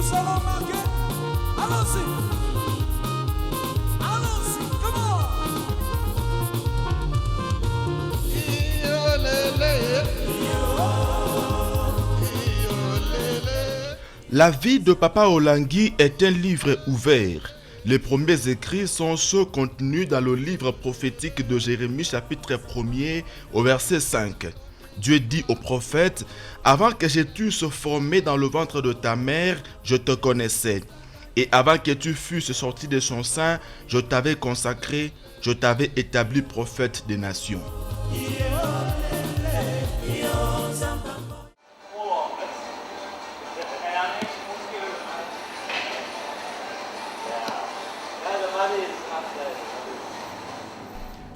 Nous allons marquer. Allons-y. Allons-y. Comment? La vie de Papa Olangui est un livre ouvert. Les premiers écrits sont ceux contenus dans le livre prophétique de Jérémie chapitre 1er au verset 5. Dieu dit au prophète, « Avant que je t'eusse formé dans le ventre de ta mère, je te connaissais. Et avant que tu fusses sorti de son sein, je t'avais consacré, je t'avais établi prophète des nations. »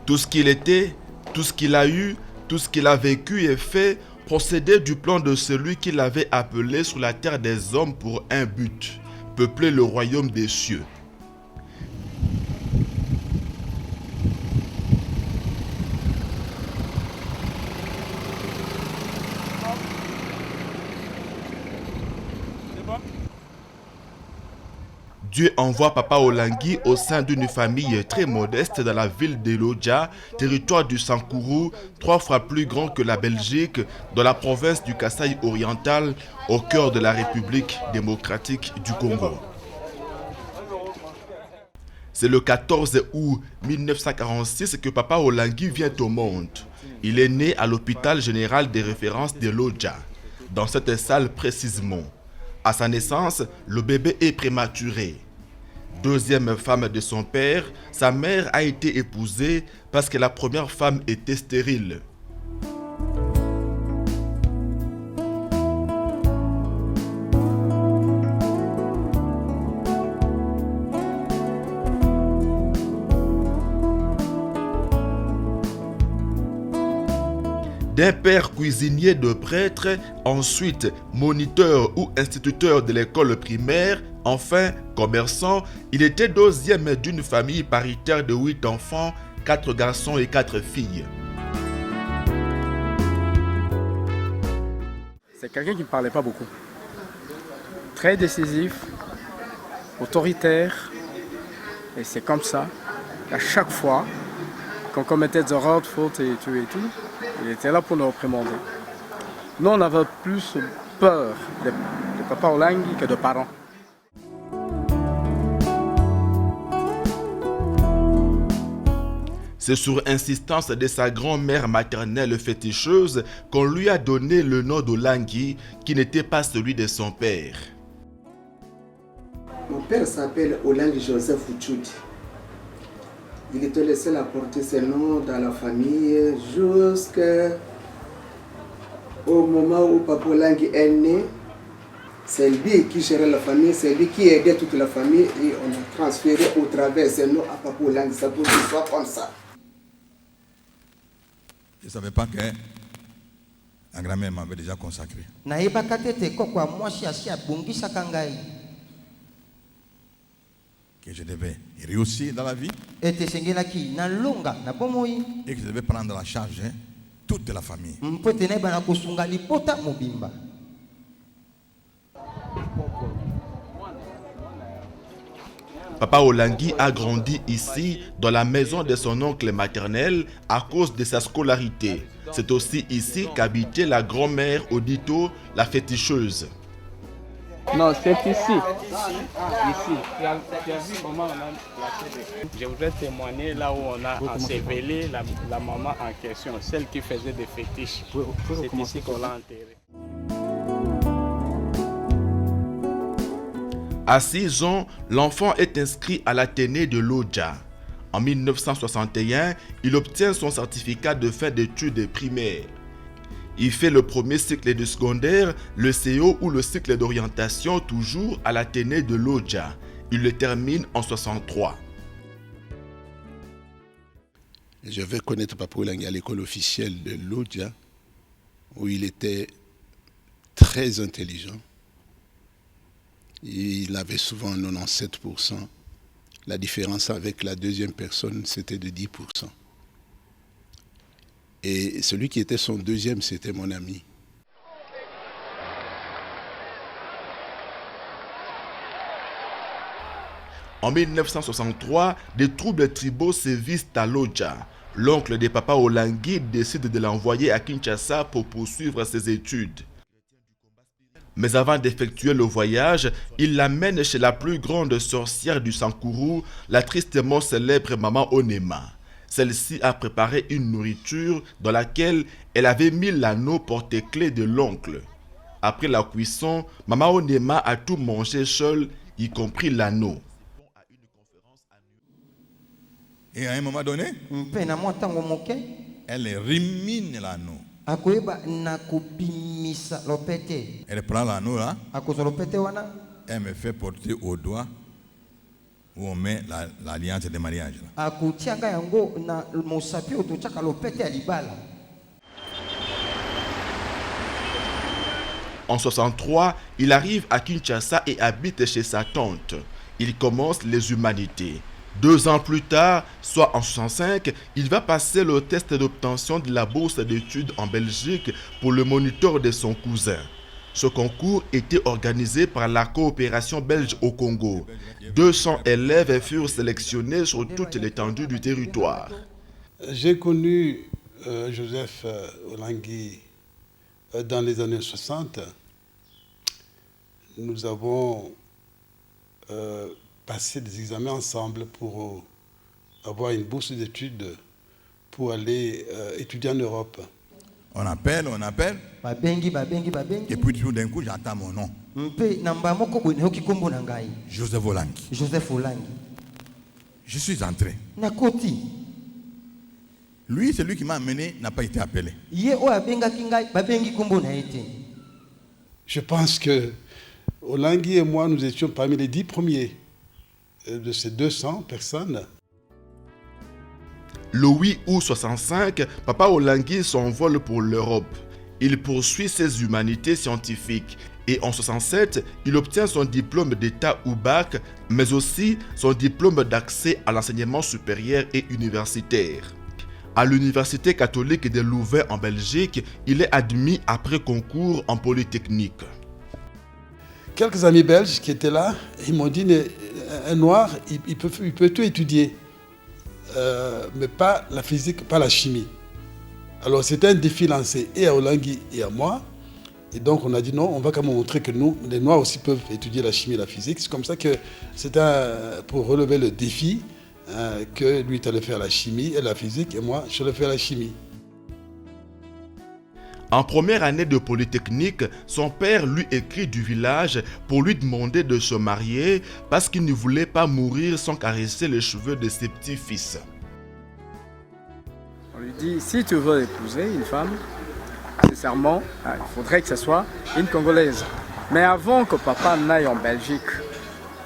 Tout ce qu'il était, tout ce qu'il a eu, tout ce qu'il a vécu et fait procédait du plan de celui qui l'avait appelé sur la terre des hommes pour un but, peupler le royaume des cieux. Dieu envoie Papa Olangui au sein d'une famille très modeste dans la ville de Lodja, territoire du Sankourou, 3 fois plus grand que la Belgique, dans la province du Kasaï oriental, au cœur de la République démocratique du Congo. C'est le 14 août 1946 que Papa Olangui vient au monde. Il est né à l'hôpital général des références de Lodja, dans cette salle précisément. À sa naissance, le bébé est prématuré. Deuxième femme de son père, sa mère a été épousée parce que la première femme était stérile. D'un père cuisinier de prêtre, ensuite moniteur ou instituteur de l'école primaire, enfin commerçant, il était deuxième d'une famille paritaire de 8 enfants, 4 garçons et 4 filles. C'est quelqu'un qui ne parlait pas beaucoup. Très décisif, autoritaire, et c'est comme ça, à chaque fois qu'on commettait des erreurs, de fautes et tout, il était là pour nous réprimander. Nous, on avait plus peur de Papa Olangui que de parents. C'est sur insistance de sa grand-mère maternelle féticheuse qu'on lui a donné le nom d'Olangui, qui n'était pas celui de son père. Mon père s'appelle Olangui Joseph Uchudi. Il était le seul à porter ce nom dans la famille jusqu'au moment où Papa Olangui est né. C'est lui qui gérait la famille, c'est lui qui aidait toute la famille et on a transféré au travers ce nom à Papa Olangui. Ça pour qu'il soit comme ça. Je ne savais pas que la grand-mère m'avait déjà consacré. Que je devais réussir dans la vie et que je devais prendre la charge toute la famille. Papa Olangui a grandi ici, dans la maison de son oncle maternel, à cause de sa scolarité. C'est aussi ici qu'habitait la grand-mère Odito, la féticheuse. Non, c'est ici. Ici. Tu as vu comment on a placé. Je voudrais témoigner là où on a enseveli la maman en question, celle qui faisait des fétiches. C'est ici qu'on l'a enterrée. À 6 ans, l'enfant est inscrit à l'Athénée de Lodja. En 1961, il obtient son certificat de fin d'études primaires. Il fait le premier cycle de secondaire, le CO ou le cycle d'orientation, toujours à l'Athénée de Lodja. Il le termine en 1963. Je vais connaître Papa Olangui à l'école officielle de Lodja, où il était très intelligent. Il avait souvent 97%. La différence avec la deuxième personne, c'était de 10%. Et celui qui était son deuxième, c'était mon ami. En 1963, des troubles tribaux sévissent à Lodja. L'oncle de Papa Olangi décide de l'envoyer à Kinshasa pour poursuivre ses études. Mais avant d'effectuer le voyage, il l'amène chez la plus grande sorcière du Sankuru, la tristement célèbre Maman Onema. Celle-ci a préparé une nourriture dans laquelle elle avait mis l'anneau porte-clés de l'oncle. Après la cuisson, Maman Onema a tout mangé seule, y compris l'anneau. Et à un moment donné, elle rimine l'anneau. Elle prend l'anneau là, elle me fait porter au doigt où on met l'alliance de mariage. En 63, il arrive à Kinshasa et habite chez sa tante. Il commence les humanités. 2 ans plus tard, soit en 65, il va passer le test d'obtention de la bourse d'études en Belgique pour le moniteur de son cousin. Ce concours était organisé par la coopération belge au Congo. 200 élèves furent sélectionnés sur toute l'étendue du territoire. J'ai connu Joseph Olangi dans les années 60. Nous avons passer des examens ensemble pour avoir une bourse d'études pour aller étudier en Europe. On appelle. Et puis tout d'un coup, j'entends mon nom. Joseph Olangi. Je suis entré. Lui, celui qui m'a amené, n'a pas été appelé. Je pense que Olangi et moi, nous étions parmi les 10 premiers de ces 200 personnes. Le 8 août 65, Papa Olangi s'envole pour l'Europe. Il poursuit ses humanités scientifiques et en 67, il obtient son diplôme d'état ou bac, mais aussi son diplôme d'accès à l'enseignement supérieur et universitaire. À l'Université catholique de Louvain en Belgique, il est admis après concours en Polytechnique. Quelques amis belges qui étaient là, ils m'ont dit un noir, il peut tout étudier, mais pas la physique, pas la chimie. Alors c'était un défi lancé et à Olangi et à moi. Et donc on a dit non, on va quand même montrer que nous, les noirs aussi peuvent étudier la chimie et la physique. C'est comme ça que c'était pour relever le défi que lui allait faire la chimie et la physique et moi je allais faire la chimie. En première année de Polytechnique, son père lui écrit du village pour lui demander de se marier parce qu'il ne voulait pas mourir sans caresser les cheveux de ses petits-fils. On lui dit, si tu veux épouser une femme, nécessairement, il faudrait que ce soit une Congolaise. Mais avant que papa n'aille en Belgique,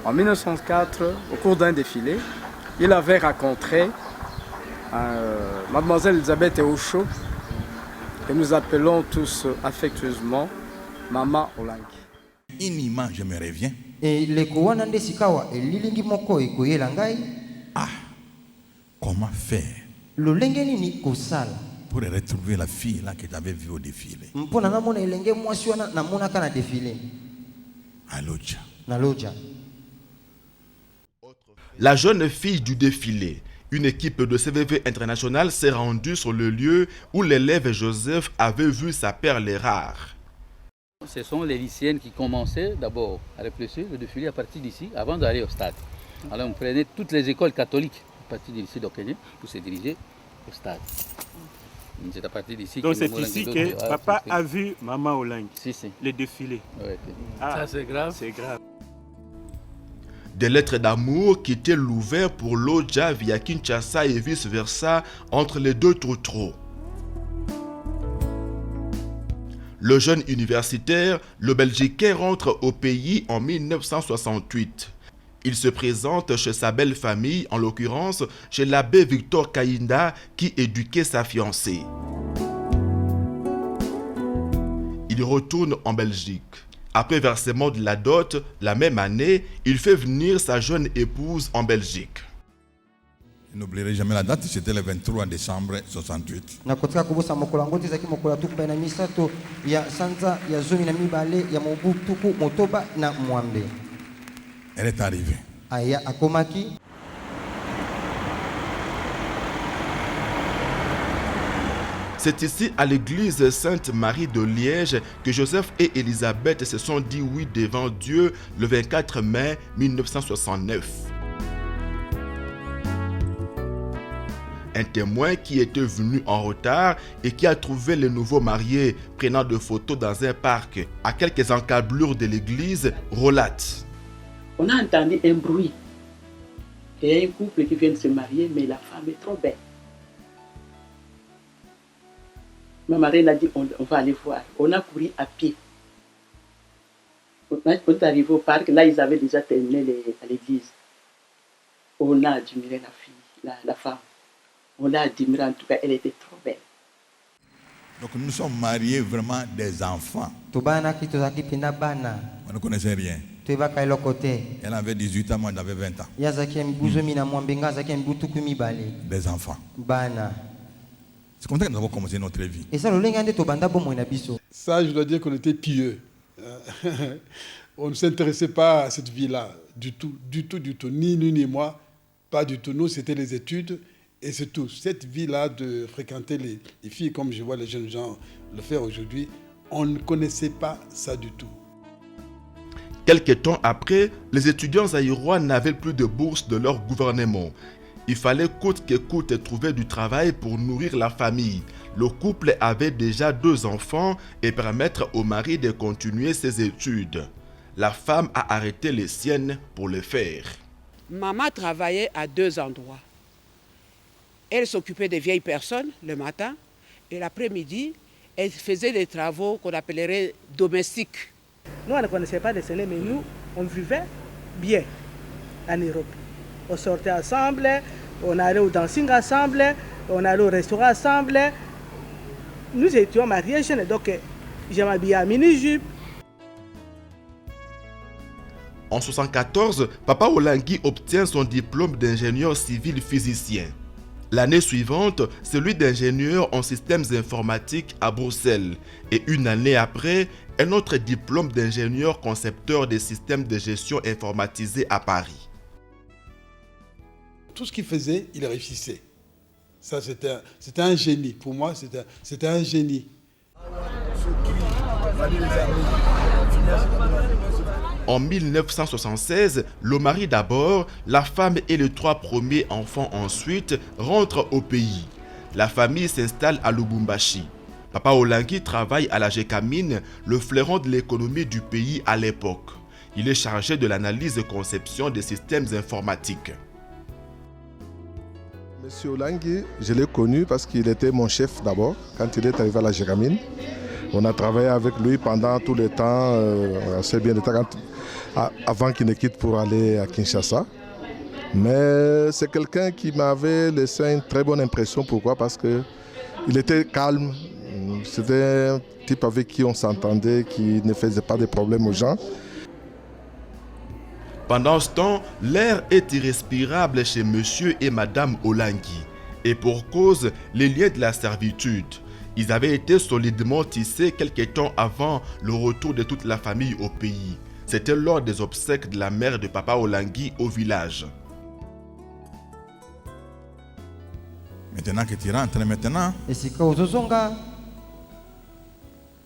en 1904, au cours d'un défilé, il avait rencontré mademoiselle Elisabeth Eoucho, que nous appelons tous affectueusement Maman Olangi. Une image me revient. Ah, comment faire pour retrouver la fille là que j'avais vue au défilé? À Lodja. La jeune fille du défilé. Une équipe de CVV International s'est rendue sur le lieu où l'élève Joseph avait vu sa perle rare. Ce sont les lycéennes qui commençaient d'abord à réfléchir le défilé à partir d'ici avant d'aller au stade. Alors on prenait toutes les écoles catholiques à partir du lycée d'Okenye pour se diriger au stade. C'est à partir d'ici. Donc c'est ici que papa a vu Maman Olangi, le défilé. Ouais, ça c'est grave. C'est grave. Des lettres d'amour quittaient Louvain pour Lodja via Kinshasa et vice-versa entre les deux toutreaux. Le jeune universitaire, le Belgicain rentre au pays en 1968. Il se présente chez sa belle famille, en l'occurrence chez l'abbé Victor Kainda qui éduquait sa fiancée. Il retourne en Belgique. Après versement de la dot, la même année, il fait venir sa jeune épouse en Belgique. Je n'oublierai jamais la date, c'était le 23 décembre 68. Elle est arrivée. aya akomaki. C'est ici, à l'église Sainte-Marie de Liège, que Joseph et Élisabeth se sont dit oui devant Dieu le 24 mai 1969. Un témoin qui était venu en retard et qui a trouvé les nouveaux mariés prenant des photos dans un parc à quelques encablures de l'église relate. On a entendu un bruit. Il y a un couple qui vient de se marier, mais la femme est trop belle. Ma marraine a dit on va aller voir. On a couru à pied. On est arrivé au parc, là ils avaient déjà terminé à l'église. On a admiré la fille, la femme. On l'a admiré, en tout cas, elle était trop belle. Donc nous sommes mariés vraiment des enfants. On ne connaissait rien. Elle avait 18 ans, moi j'avais 20 ans. Des enfants. C'est comme ça que nous avons commencé notre vie. Ça, je dois dire qu'on était pieux. On ne s'intéressait pas à cette vie-là, du tout. Ni nous ni moi, pas du tout. Nous, c'était les études et c'est tout. Cette vie-là de fréquenter les filles, comme je vois les jeunes gens le faire aujourd'hui, on ne connaissait pas ça du tout. Quelque temps après, les étudiants zaïrois n'avaient plus de bourse de leur gouvernement. Il fallait coûte que coûte trouver du travail pour nourrir la famille. Le couple avait déjà 2 enfants et permettre au mari de continuer ses études. La femme a arrêté les siennes pour le faire. Maman travaillait à 2 endroits. Elle s'occupait des vieilles personnes le matin et l'après-midi, elle faisait des travaux qu'on appellerait domestiques. Nous, on ne connaissait pas les Sénés, mais nous, on vivait bien en Europe. On sortait ensemble, on allait au dancing ensemble, on allait au restaurant ensemble. Nous étions mariés jeunes, donc je m'habillais à mini-jupe. En 1974, Papa Olangui obtient son diplôme d'ingénieur civil physicien. L'année suivante, celui d'ingénieur en systèmes informatiques à Bruxelles. Et une année après, un autre diplôme d'ingénieur concepteur des systèmes de gestion informatisés à Paris. Tout ce qu'il faisait, il réussissait. Ça, c'était un génie. Pour moi, c'était un génie. En 1976, le mari d'abord, la femme et les 3 premiers enfants ensuite rentrent au pays. La famille s'installe à Lubumbashi. Papa Olangui travaille à la Gécamine, le fleuron de l'économie du pays à l'époque. Il est chargé de l'analyse et conception des systèmes informatiques. Monsieur Olangui, je l'ai connu parce qu'il était mon chef d'abord, quand il est arrivé à la Gécamine. On a travaillé avec lui pendant tout le temps, assez bien de temps, avant qu'il ne quitte pour aller à Kinshasa. Mais c'est quelqu'un qui m'avait laissé une très bonne impression. Pourquoi? Parce qu'il était calme. C'était un type avec qui on s'entendait, qui ne faisait pas de problèmes aux gens. Pendant ce temps, l'air est irrespirable chez monsieur et madame Olangui. Et pour cause, les liens de la servitude. Ils avaient été solidement tissés quelque temps avant le retour de toute la famille au pays. C'était lors des obsèques de la mère de Papa Olangui au village. Maintenant que tu rentres, maintenant, il ne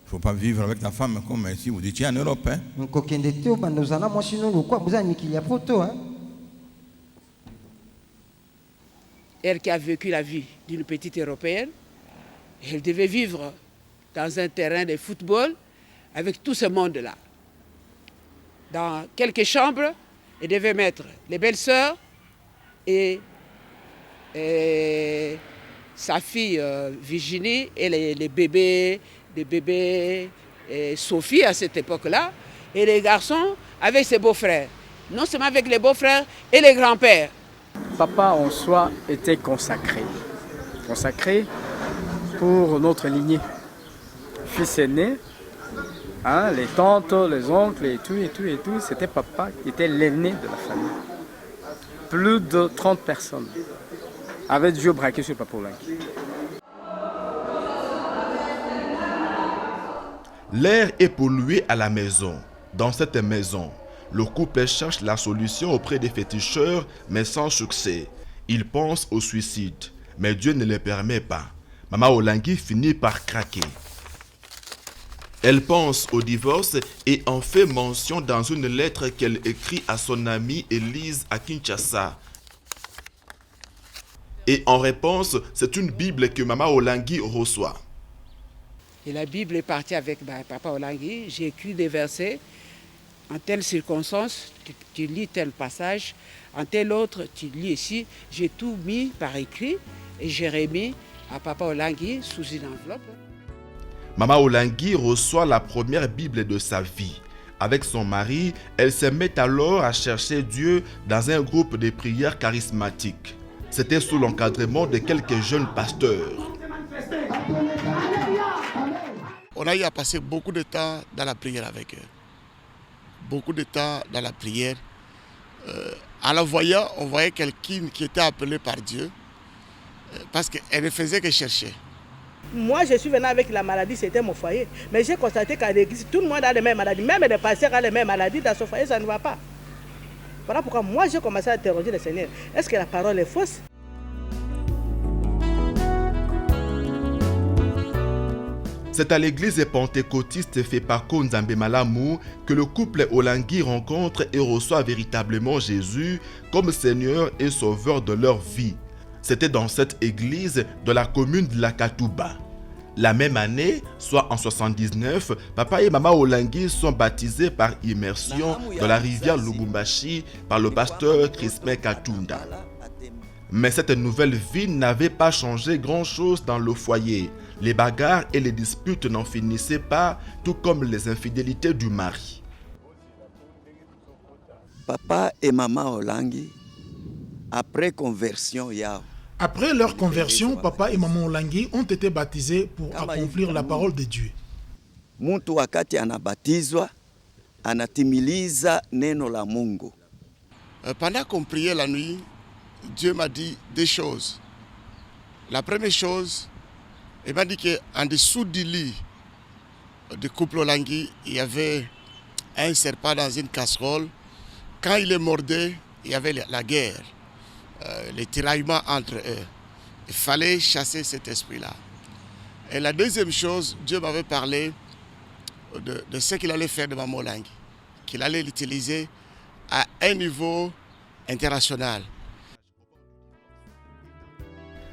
faut pas vivre avec ta femme comme si vous étiez en Europe. Hein? Elle qui a vécu la vie d'une petite Européenne, elle devait vivre dans un terrain de football avec tout ce monde-là. Dans quelques chambres, elle devait mettre les belles-sœurs et sa fille Virginie et les bébés Sophie à cette époque-là, et les garçons avec ses beaux-frères. Non seulement avec les beaux-frères et les grands-pères. Papa en soi était consacré. Consacré pour notre lignée. Fils aîné, hein, les tantes, les oncles et tout, c'était papa qui était l'aîné de la famille. Plus de 30 personnes avaient Dieu braqué sur Papa Olangui. L'air est pollué à la maison. Dans cette maison, Le couple cherche la solution auprès des féticheurs, mais sans succès. Ils pensent au suicide, mais Dieu ne le permet pas. Maman Olangui finit par craquer. Elle pense au divorce et en fait mention dans une lettre qu'elle écrit à son amie Élise à Kinshasa. Et en réponse, c'est une Bible que Maman Olangui reçoit. Et la Bible est partie avec Papa Olangui. J'ai écrit des versets. En telle circonstance, tu lis tel passage. En tel autre, tu lis ici. J'ai tout mis par écrit et j'ai remis à Papa Olangui sous une enveloppe. Maman Olangui reçoit la première Bible de sa vie. Avec son mari, elle se met alors à chercher Dieu dans un groupe de prières charismatiques. C'était sous l'encadrement de quelques jeunes pasteurs. On a eu à passer beaucoup de temps dans la prière avec eux. Beaucoup de temps dans la prière. En la voyant, on voyait quelqu'un qui était appelé par Dieu parce qu'elle ne faisait que chercher. Moi, je suis venu avec la maladie, c'était mon foyer. Mais j'ai constaté qu'à l'église, tout le monde a les mêmes maladies. Même les pasteurs ont les mêmes maladies. Dans ce foyer, ça ne va pas. Voilà pourquoi moi, j'ai commencé à interroger le Seigneur. Est-ce que la parole est fausse? C'est à l'église pentecôtiste Fepako Nzambe Malamu que le couple Olangui rencontre et reçoit véritablement Jésus comme Seigneur et Sauveur de leur vie. C'était dans cette église de la commune de la Katouba. La même année, soit en 79, papa et maman Olangui sont baptisés par immersion dans la rivière Lubumbashi par le pasteur Crispin Katunda. Mais cette nouvelle vie n'avait pas changé grand-chose dans le foyer. Les bagarres et les disputes n'en finissaient pas, tout comme les infidélités du mari. Papa et maman Olangui, après conversion, Après leur conversion, papa et maman Olangui ont été baptisés pour accomplir la parole de Dieu. Mtu wakati anabatizwa, anatimiliza neno la Mungu. Pendant qu'on priait la nuit, Dieu m'a dit deux choses. La première chose, il m'a dit qu'en dessous du lit du couple Olangui, il y avait un serpent dans une casserole. Quand il est mordé, il y avait la guerre. Les tiraillements entre eux. Il fallait chasser cet esprit-là. Et la deuxième chose, Dieu m'avait parlé de ce qu'il allait faire de Maman Olangui, qu'il allait l'utiliser à un niveau international.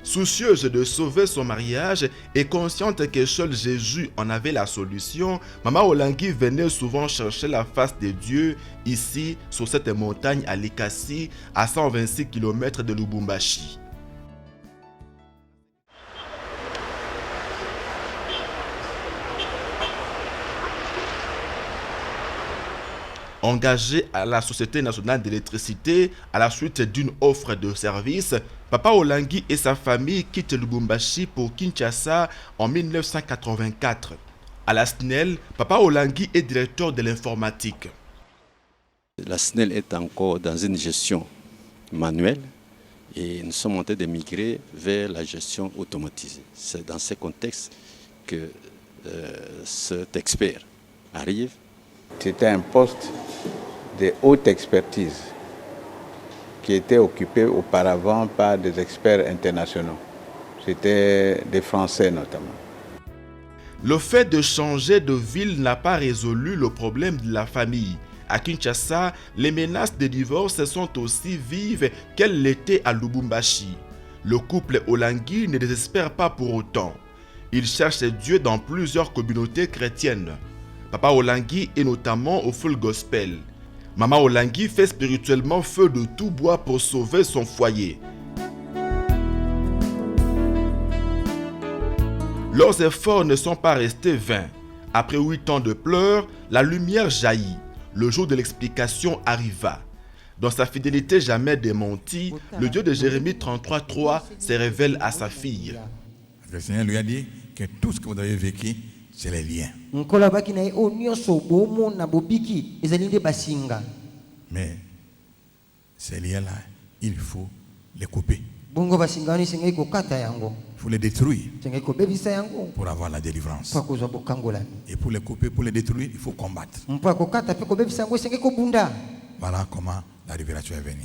Soucieuse de sauver son mariage et consciente que seul Jésus en avait la solution, Maman Olangui venait souvent chercher la face de Dieu ici, sur cette montagne à Likasi, à 126 km de Lubumbashi. Engagé à la Société nationale d'électricité à la suite d'une offre de service, Papa Olangui et sa famille quittent Lubumbashi pour Kinshasa en 1984. À la SNEL, Papa Olangui est directeur de l'informatique. La SNEL est encore dans une gestion manuelle et nous sommes en train de migrer vers la gestion automatisée. C'est dans ce contexte que cet expert arrive. C'était un poste de haute expertise qui était occupé auparavant par des experts internationaux. C'était des Français notamment. Le fait de changer de ville n'a pas résolu le problème de la famille. À Kinshasa, les menaces de divorce sont aussi vives qu'elles l'étaient à Lubumbashi. Le couple Olangui ne désespère pas pour autant. Il cherche Dieu dans plusieurs communautés chrétiennes. Papa Olangui est notamment au full gospel. Maman Olangui fait spirituellement feu de tout bois pour sauver son foyer. Leurs efforts ne sont pas restés vains. Après 8 ans de pleurs, la lumière jaillit. Le jour de l'explication arriva. Dans sa fidélité jamais démentie, le Dieu de Jérémie 33:3 se révèle à sa fille. Le Seigneur lui a dit que tout ce que vous avez vécu, c'est les liens. Mais ces liens-là, il faut les couper. faut les détruire pour avoir la délivrance. Et pour les couper, pour les détruire, il faut combattre. Voilà comment la révélation est venue.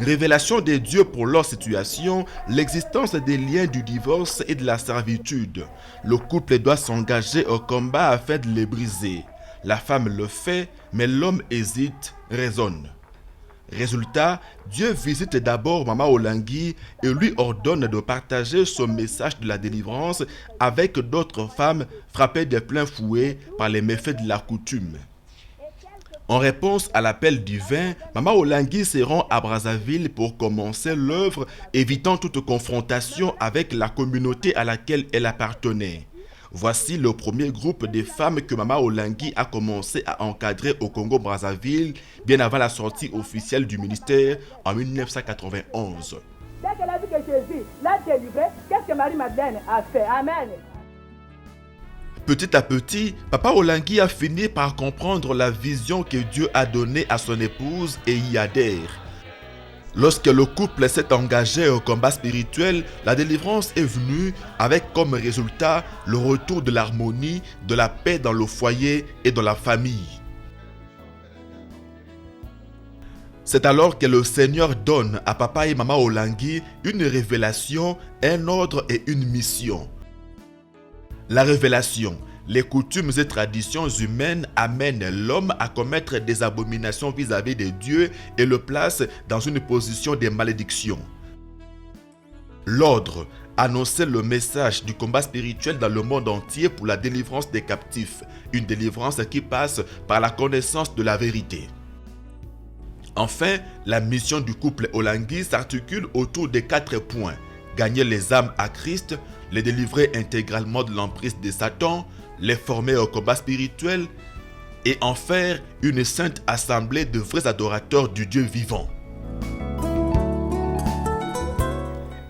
Révélation des dieux pour leur situation, l'existence des liens du divorce et de la servitude. Le couple doit s'engager au combat afin de les briser. La femme le fait, mais l'homme hésite, raisonne. Résultat, Dieu visite d'abord Mama Olangi et lui ordonne de partager son message de la délivrance avec d'autres femmes frappées de plein fouet par les méfaits de la coutume. En réponse à l'appel divin, Mama Olangi se rend à Brazzaville pour commencer l'œuvre, évitant toute confrontation avec la communauté à laquelle elle appartenait. Voici le premier groupe de femmes que Mama Olangi a commencé à encadrer au Congo-Brazzaville, bien avant la sortie officielle du ministère en 1991. Dès qu'elle a vu que Jésus l'a délivré, qu'est-ce que Marie-Madeleine a fait? Amen. Petit à petit, Papa Olangi a fini par comprendre la vision que Dieu a donnée à son épouse et y adhère. Lorsque le couple s'est engagé au combat spirituel, la délivrance est venue avec comme résultat le retour de l'harmonie, de la paix dans le foyer et dans la famille. C'est alors que le Seigneur donne à Papa et Mama Olangi une révélation, un ordre et une mission. La révélation. Les coutumes et traditions humaines amènent l'homme à commettre des abominations vis-à-vis de Dieu et le placent dans une position de malédiction. L'ordre, annoncer le message du combat spirituel dans le monde entier pour la délivrance des captifs, une délivrance qui passe par la connaissance de la vérité. Enfin, la mission du couple Olangi s'articule autour de 4 points. Gagner les âmes à Christ, les délivrer intégralement de l'emprise de Satan, les former au combat spirituel et en faire une sainte assemblée de vrais adorateurs du Dieu vivant.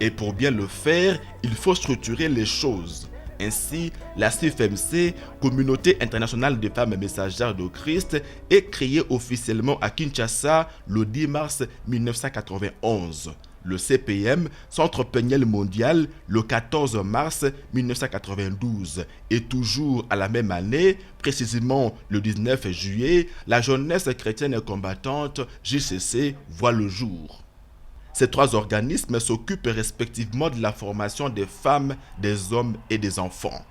Et pour bien le faire, il faut structurer les choses. Ainsi, la CFMC, Communauté internationale des femmes messagères de Christ, est créée officiellement à Kinshasa le 10 mars 1991. Le CPM, Centre Peniel Mondial, le 14 mars 1992. Et toujours à la même année, précisément le 19 juillet, la jeunesse chrétienne combattante, JCC, voit le jour. Ces 3 organismes s'occupent respectivement de la formation des femmes, des hommes et des enfants.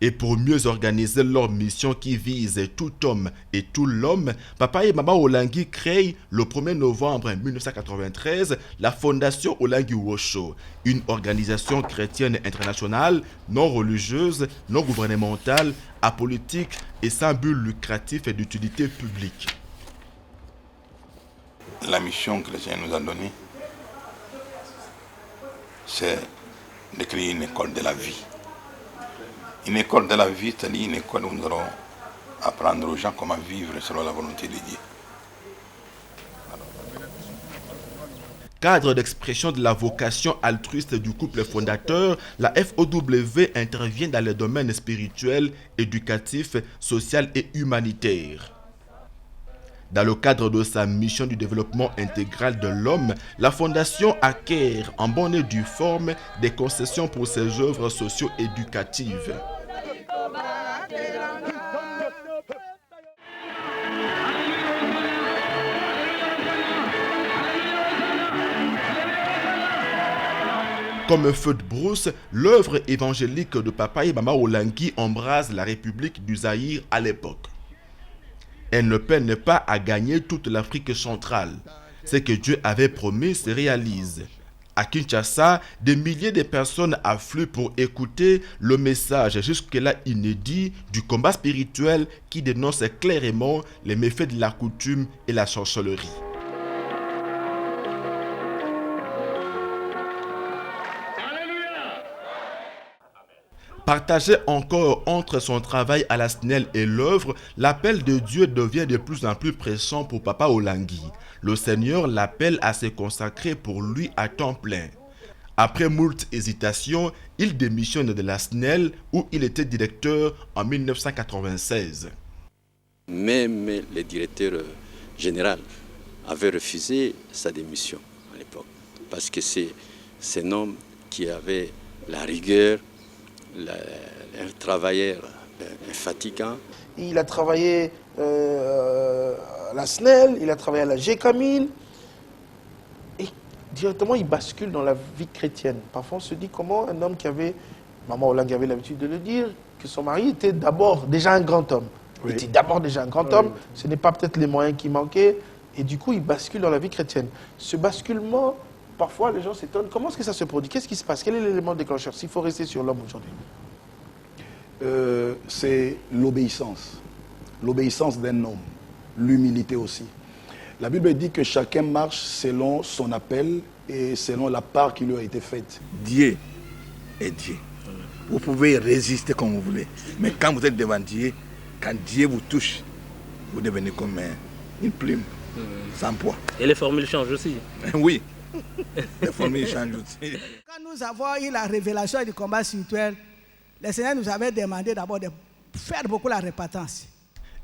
Et pour mieux organiser leur mission qui vise tout homme et tout l'homme, Papa et Mama Olangi créent le 1er novembre 1993 la Fondation Olangi Wosho, une organisation chrétienne internationale, non religieuse, non gouvernementale, apolitique et sans but lucratif et d'utilité publique. La mission que le Seigneur nous a donnée, c'est de créer une école de la vie. Une école de la vie, c'est-à-dire une école où nous allons apprendre aux gens comment vivre selon la volonté de Dieu. Cadre d'expression de la vocation altruiste du couple fondateur, la FOW intervient dans les domaines spirituels, éducatifs, social et humanitaires. Dans le cadre de sa mission du développement intégral de l'homme, la Fondation acquiert en bonne et due forme des concessions pour ses œuvres socio-éducatives. Comme feu de brousse, l'œuvre évangélique de Papa et Mama Olangi embrase la République du Zaïre à l'époque. Elle ne peine pas à gagner toute l'Afrique centrale. Ce que Dieu avait promis se réalise. À Kinshasa, des milliers de personnes affluent pour écouter le message jusque-là inédit du combat spirituel qui dénonce clairement les méfaits de la coutume et la sorcellerie. Partagé encore entre son travail à la SNEL et l'œuvre, l'appel de Dieu devient de plus en plus pressant pour Papa Olangi. Le Seigneur l'appelle à se consacrer pour lui à temps plein. Après moult hésitations, il démissionne de la SNEL où il était directeur en 1996. Même le directeur général avait refusé sa démission à l'époque, parce que c'est un homme qui avait la rigueur, un travailleur infatigant. Il a travaillé à la SNEL, il a travaillé à la GCAMIL, et directement il bascule dans la vie chrétienne. Parfois on se dit comment un homme qui avait, Maman Olangi avait l'habitude de le dire, que son mari était d'abord déjà un grand homme. Oui. Il était d'abord déjà un grand homme, ce n'est pas peut-être les moyens qui manquaient, et du coup il bascule dans la vie chrétienne. Ce basculement, parfois les gens s'étonnent, comment est-ce que ça se produit? Qu'est-ce qui se passe? Quel est l'élément déclencheur s'il faut rester sur l'homme aujourd'hui? C'est l'obéissance. L'obéissance d'un homme. L'humilité aussi. La Bible dit que chacun marche selon son appel et selon la part qui lui a été faite. Dieu est Dieu. Vous pouvez résister comme vous voulez. Mais quand vous êtes devant Dieu, quand Dieu vous touche, vous devenez comme une plume, sans poids. Et les formules changent aussi. Oui, les formules changent aussi. Quand nous avons eu la révélation du combat spirituel, le Seigneur nous avait demandé d'abord de faire beaucoup la repentance.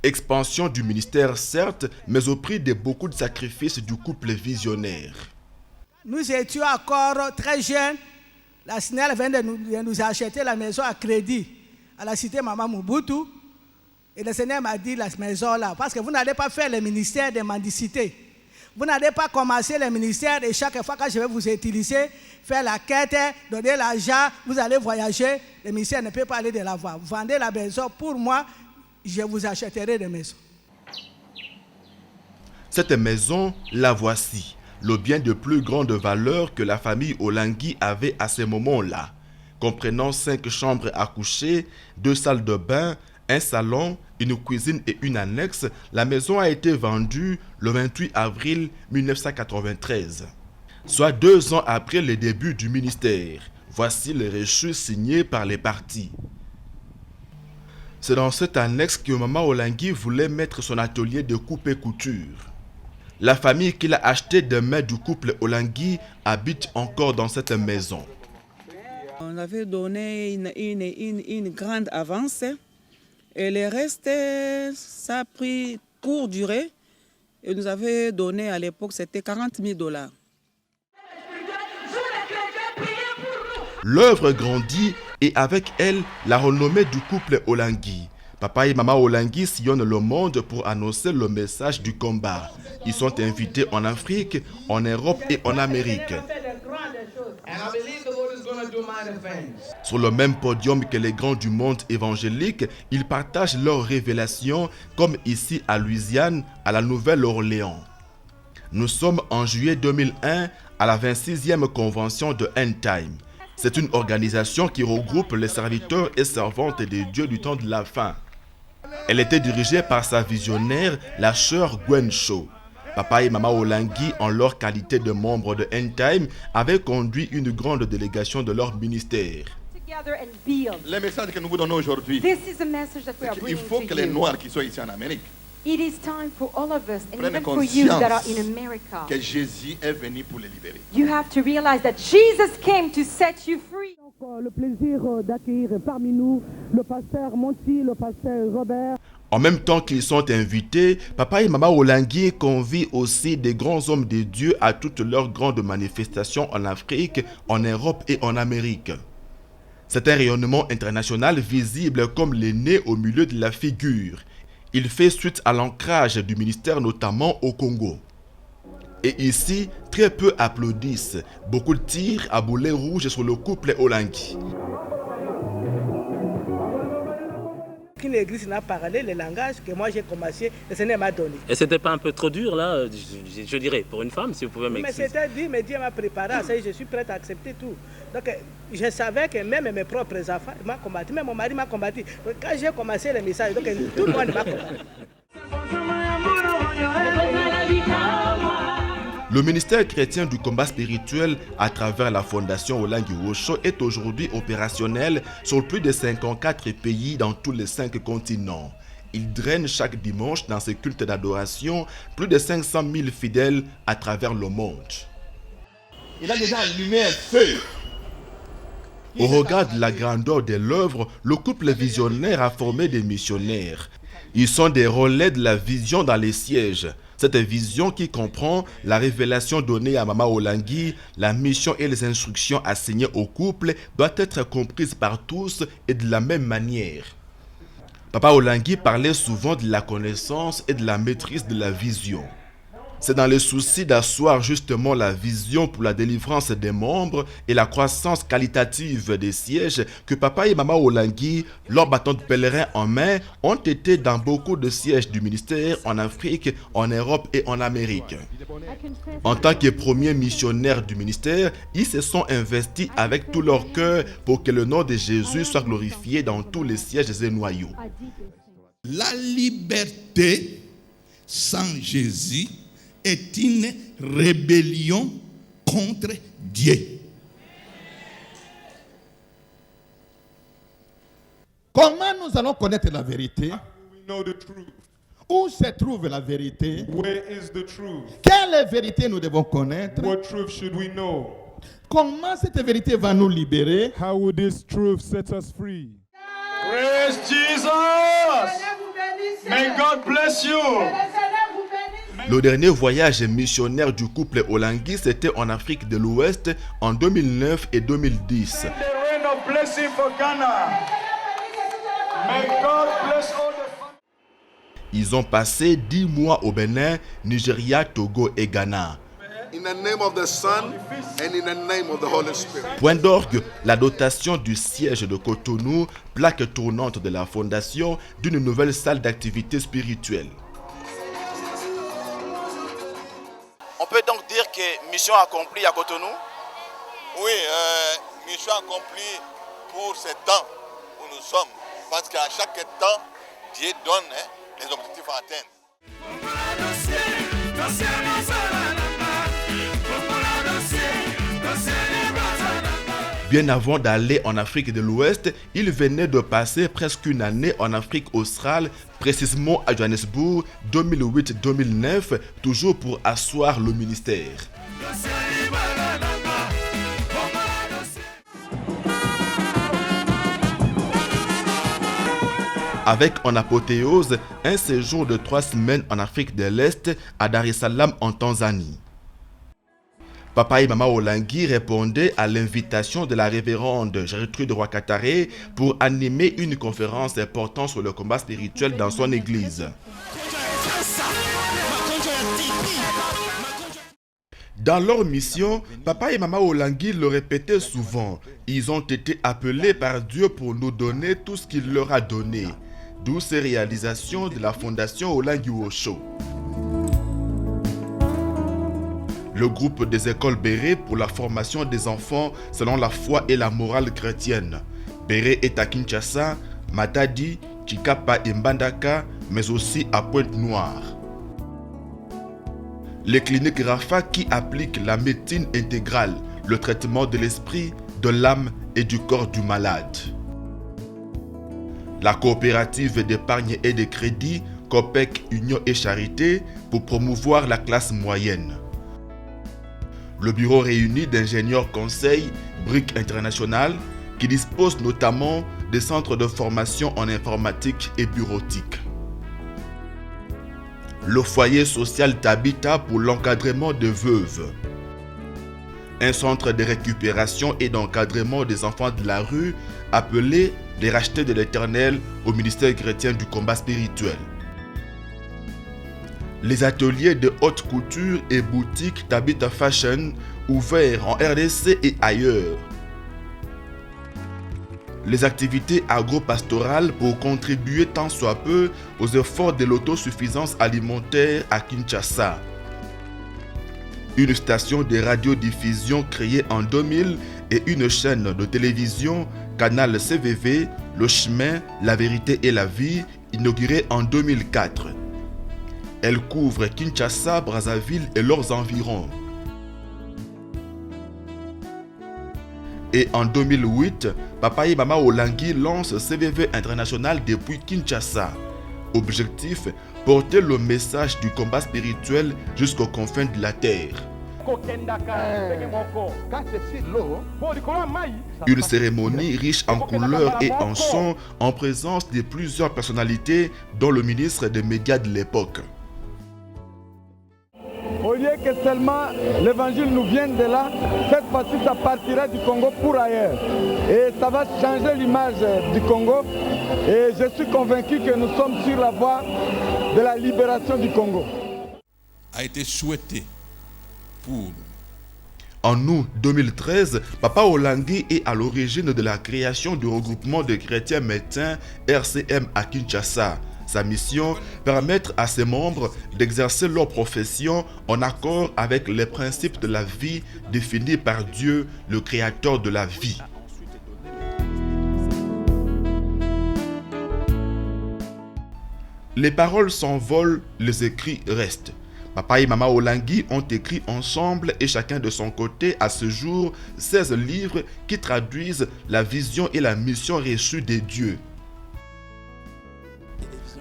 Expansion du ministère, certes, mais au prix de beaucoup de sacrifices du couple visionnaire. Nous étions encore très jeunes. La SNEL vient de nous acheter la maison à crédit à la cité Maman Mobutu. Et le Seigneur m'a dit la maison là, parce que vous n'allez pas faire le ministère de mendicité. Vous n'allez pas commencer le ministère et chaque fois que je vais vous utiliser, faire la quête, donner l'argent, vous allez voyager. Le ministère ne peut pas aller de la voie. Vous vendez la maison pour moi, je vous achèterai des maisons. Cette maison, la voici. Le bien de plus grande valeur que la famille Olangi avait à ce moment-là, comprenant 5 chambres à coucher, 2 salles de bain, un salon, une cuisine et une annexe. La maison a été vendue le 28 avril 1993, soit 2 ans après le début du ministère. Voici les reçus signés par les partis. C'est dans cette annexe que Maman Olangi voulait mettre son atelier de coupe et couture. La famille qu'il a achetée des mains du couple Olangi habite encore dans cette maison. On avait donné une grande avance et le reste, ça a pris courte durée. Et nous avait donné à l'époque, c'était 40 000 $. L'œuvre grandit et avec elle, la renommée du couple Olangi. Papa et Maman Olangi sillonnent le monde pour annoncer le message du combat. Ils sont invités en Afrique, en Europe et en Amérique. Sur le même podium que les grands du monde évangélique, ils partagent leurs révélations, comme ici à Louisiane, à la Nouvelle-Orléans. Nous sommes en juillet 2001 à la 26e convention de End Time. C'est une organisation qui regroupe les serviteurs et servantes des dieux du temps de la fin. Elle était dirigée par sa visionnaire, la sœur Gwen Shaw. Papa et Maman Olangi, en leur qualité de membres de End Time, avaient conduit une grande délégation de leur ministère. Le message que nous vous donnons aujourd'hui, il faut que les Noirs qui sont ici en Amérique prennent conscience que Jésus est venu pour les libérer. You have to realize that Jesus came to set you free. Le plaisir d'accueillir parmi nous le pasteur Monty, le pasteur Robert. En même temps qu'ils sont invités, Papa et Maman Olangi convient aussi des grands hommes de Dieu à toutes leurs grandes manifestations en Afrique, en Europe et en Amérique. C'est un rayonnement international visible comme le nez au milieu de la figure. Il fait suite à l'ancrage du ministère notamment au Congo. Et ici, très peu applaudissent. Beaucoup tirent à boulet rouge sur le couple Olangi. Qu'une église n'a pas parlé le langage que moi j'ai commencé, le Seigneur m'a donné. Et c'était pas un peu trop dur là, je dirais, pour une femme, si vous pouvez m'expliquer. Mais c'était dit, mais Dieu m'a préparé à ça et je suis prête à accepter tout. Donc je savais que même mes propres enfants m'ont combattu, même mon mari m'a combattu. Donc, quand j'ai commencé le message, donc tout le monde m'a combattu. Le ministère chrétien du combat spirituel à travers la fondation Olangi Osho est aujourd'hui opérationnel sur plus de 54 pays dans tous les 5 continents. Il draine chaque dimanche dans ses cultes d'adoration plus de 500 000 fidèles à travers le monde. Il a déjà allumé un feu. Au regard de la grandeur de l'œuvre, le couple visionnaire a formé des missionnaires. Ils sont des relais de la vision dans les sièges. Cette vision qui comprend la révélation donnée à Mama Olangui, la mission et les instructions assignées au couple doit être comprise par tous et de la même manière. Papa Olangui parlait souvent de la connaissance et de la maîtrise de la vision. C'est dans le souci d'asseoir justement la vision pour la délivrance des membres et la croissance qualitative des sièges que Papa et Mama Olangui, leur bâton de pèlerin en main, ont été dans beaucoup de sièges du ministère en Afrique, en Europe et en Amérique. En tant que premiers missionnaires du ministère, ils se sont investis avec tout leur cœur pour que le nom de Jésus soit glorifié dans tous les sièges et noyaux. La liberté sans Jésus est une rébellion contre Dieu. Comment nous allons connaître la vérité? Où se trouve la vérité? Where is the truth? Quelle vérité nous devons connaître? What truth should we know? Comment cette vérité va nous libérer? How will this truth set us free? Praise Jesus! May God bless you! Le dernier voyage missionnaire du couple Olangui, c'était en Afrique de l'Ouest en 2009 et 2010. Ils ont passé 10 mois au Bénin, Nigeria, Togo et Ghana. Point d'orgue, la dotation du siège de Cotonou, plaque tournante de la fondation d'une nouvelle salle d'activité spirituelle. On peut donc dire que mission accomplie à Cotonou? Oui, mission accomplie pour ce temps où nous sommes. Parce qu'à chaque temps, Dieu donne les objectifs à atteindre. Bien avant d'aller en Afrique de l'Ouest, il venait de passer presque une année en Afrique australe, précisément à Johannesburg, 2008-2009, toujours pour asseoir le ministère. Avec en apothéose un séjour de 3 semaines en Afrique de l'Est à Dar es Salaam en Tanzanie. Papa et Mama Olangui répondaient à l'invitation de la révérende Gertrude Rwakataré pour animer une conférence portant sur le combat spirituel dans son église. Dans leur mission, Papa et Mama Olangui le répétaient souvent. Ils ont été appelés par Dieu pour nous donner tout ce qu'il leur a donné. D'où ces réalisations de la fondation Olangui Osho. Le groupe des écoles Béré pour la formation des enfants selon la foi et la morale chrétienne. Béré est à Kinshasa, Matadi, Chikapa et Mbandaka, mais aussi à Pointe-Noire. Les cliniques Rafa qui appliquent la médecine intégrale, le traitement de l'esprit, de l'âme et du corps du malade. La coopérative d'épargne et de crédit, COPEC, Union et Charité, pour promouvoir la classe moyenne. Le bureau réuni d'ingénieurs conseils, BRIC International, qui dispose notamment des centres de formation en informatique et bureautique. Le foyer social Tabita pour l'encadrement des veuves. Un centre de récupération et d'encadrement des enfants de la rue appelé les rachetés de l'Éternel au ministère chrétien du combat spirituel. Les ateliers de haute couture et boutiques Tabita Fashion ouverts en RDC et ailleurs. Les activités agro-pastorales pour contribuer tant soit peu aux efforts de l'autosuffisance alimentaire à Kinshasa. Une station de radiodiffusion créée en 2000 et une chaîne de télévision, Canal CVV, Le Chemin, La Vérité et la Vie, inaugurée en 2004. Elle couvre Kinshasa, Brazzaville et leurs environs. Et en 2008, Papa et Mama Olangui lancent CVV International depuis Kinshasa. Objectif, porter le message du combat spirituel jusqu'aux confins de la terre. Une cérémonie riche en couleurs et en sons en présence de plusieurs personnalités, dont le ministre des médias de l'époque. Au lieu que seulement l'évangile nous vienne de là, cette fois-ci ça partira du Congo pour ailleurs. Et ça va changer l'image du Congo. Et je suis convaincu que nous sommes sur la voie de la libération du Congo. A été souhaité pour... En août 2013, Papa Olangi est à l'origine de la création du regroupement de chrétiens médecins RCM à Kinshasa. Sa mission, permettre à ses membres d'exercer leur profession en accord avec les principes de la vie définis par Dieu, le créateur de la vie. Les paroles s'envolent, les écrits restent. Papa et Maman Olangi ont écrit ensemble et chacun de son côté à ce jour 16 livres qui traduisent la vision et la mission reçue des dieux.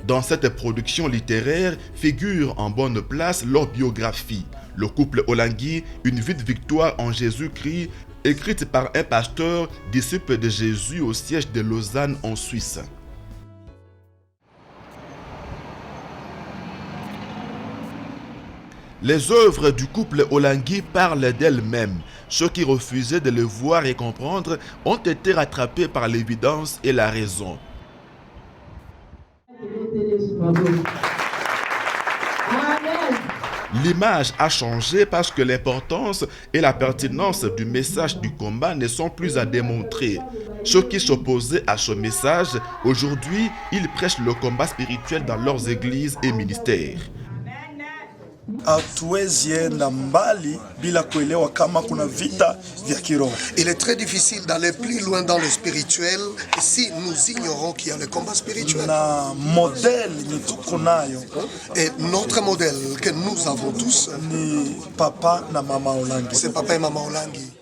Dans cette production littéraire figure en bonne place leur biographie. Le couple Olangi, une vie de victoire en Jésus-Christ, écrite par un pasteur, disciple de Jésus au siège de Lausanne en Suisse. Les œuvres du couple Olangi parlent d'elles-mêmes. Ceux qui refusaient de le voir et comprendre ont été rattrapés par l'évidence et la raison. L'image a changé parce que l'importance et la pertinence du message du combat ne sont plus à démontrer. Ceux qui s'opposaient à ce message, aujourd'hui, ils prêchent le combat spirituel dans leurs églises et ministères. Il est très difficile d'aller plus loin dans le spirituel si nous ignorons qu'il y a le combat spirituel. Et notre modèle que nous avons tous, c'est Papa et Maman Olangi.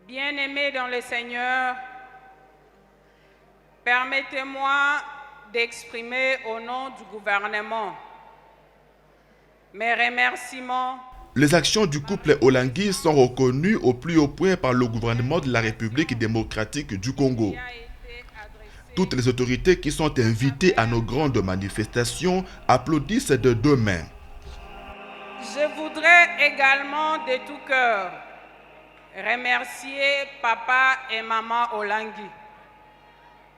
Bien-aimés dans le Seigneur, permettez-moi d'exprimer au nom du gouvernement mes remerciements. Les actions du couple Olangi sont reconnues au plus haut point par le gouvernement de la République démocratique du Congo. Toutes les autorités qui sont invitées à nos grandes manifestations applaudissent de deux mains. Je voudrais également de tout cœur remercier Papa et Maman Olangi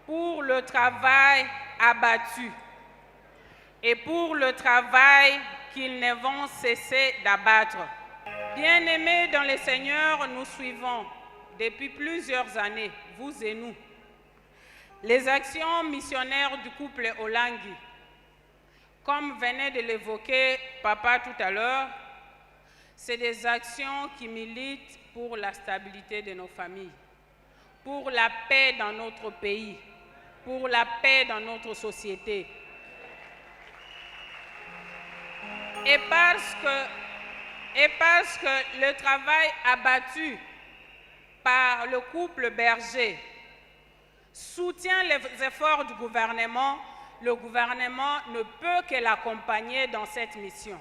pour le travail abattu et pour le travail qu'ils ne vont cesser d'abattre. Bien-aimés dans le Seigneur, nous suivons depuis plusieurs années, vous et nous, les actions missionnaires du couple Olangi. Comme venait de l'évoquer Papa tout à l'heure, c'est des actions qui militent pour la stabilité de nos familles, pour la paix dans notre pays, pour la paix dans notre société. Et parce que le travail abattu par le couple Berger soutient les efforts du gouvernement, le gouvernement ne peut que l'accompagner dans cette mission.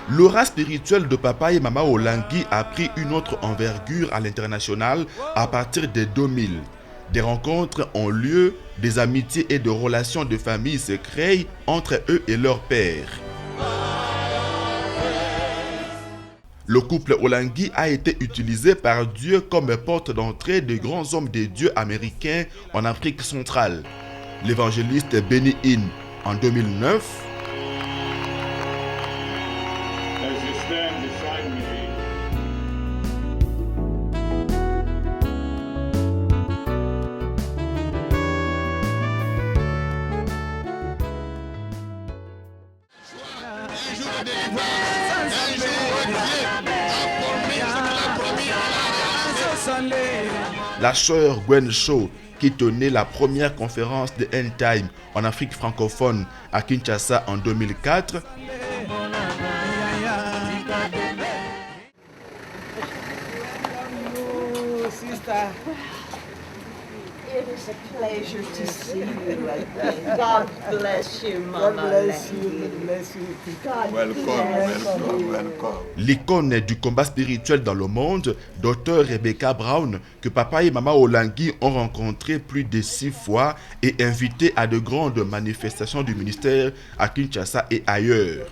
L'aura spirituelle de Papa et Maman Olangi a pris une autre envergure à l'international à partir de 2000. Des rencontres ont lieu, des amitiés et des relations de famille se créent entre eux et leur père. Le couple Olangi a été utilisé par Dieu comme porte d'entrée de grands hommes de Dieu américains en Afrique centrale. L'évangéliste Benny Hinn en 2009, la sœur Gwen Shaw, qui tenait la première conférence de End Time en Afrique francophone à Kinshasa en 2004, Pastor. It is a pleasure to see you again. God bless you, Mama. God bless you. Bless you. Welcome. L'icône du combat spirituel dans le monde, Dr Rebecca Brown, que papa et maman Olangi ont rencontré plus de 6 fois et invité à de grandes manifestations du ministère à Kinshasa et ailleurs.